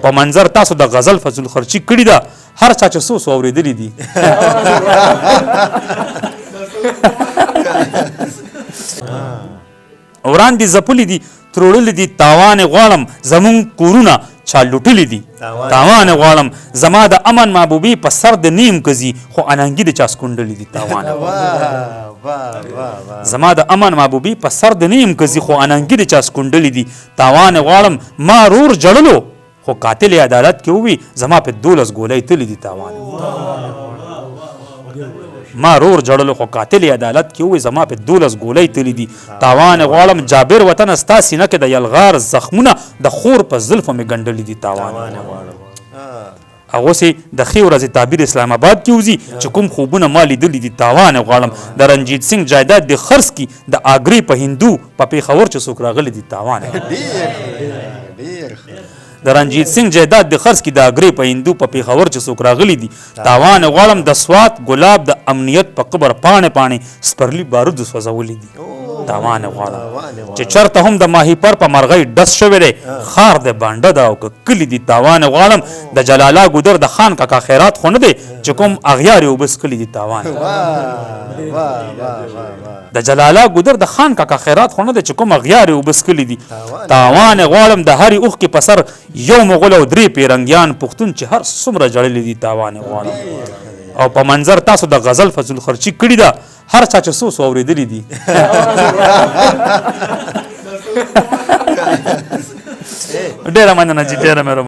په منظر تاسو د غزل فضل خرچي کړي ده هر چا چې څو اورېدلي دي وړاندې ځپلي دي تروړلي دي تاوان غواړم زمونږ کورونه چا لوټلي دي تاوان غواړم زما د امن محبوبي په سر د نیم کزي خو اننګي د چا سکونډلي دي تاوان زما د امن محبوبي په سر د نیم کزي خو اننګي د چا سکونډلي دي تاوان غواړم ما رور جړلو خو قاتل عدالت کې وي زما په 12 ګولۍ تللی دي تاوان ما رور جړلو خو قاتل عدالت کې وي زما په 12 ګولۍ تللی دي تاوان غواړم جابر وطن استا سینه کې د یلغار زخمونه د خور په زلفو مې ګنډلي دي تاوان هغه سي د ښې ورځې تعبیر اسلام آباد کې وزي چې کوم خوبونه ما لیدلي دي تاوان غواړم د رنجیت سنگ جایداد د خرڅ کی د آګرې په هندو په پیښور چې څوک راغلي دي تاوان د رنجیت سنگ جایداد د خرڅ کی د آګرې په هندو په پیښور چې څوک راغلي دي تاوان غواړم د سوات ګلاب د امنیت په قبر پاڼې پاڼې سپرلی بارود سوځولي دي تاوان غواړم چې چرته هم د ماهیپر په مرغۍ ډس شوی دی خار د بانډه ده او که کلي دي تاوان غواړم د جلاله ګودر د خان کاکا خیرات خو نه دی چې کوم اغیار یې وبس کلي دي تاوان د جلاله ګودر د خان کاکا خیرات خو نه دی چې کوم اغیار یې وبس کلي دي تاوان غواړم د هرې اوښکې په سر یو مغول او 3 پیرنګیان پښتون چې هر څومره جړلي دي تاوان غواړم او په منظر تاسو د غزل فضل خرچي کړي ده هر چا چې څو اورېدلي دي ډېره مننه چې ډېره مهرباني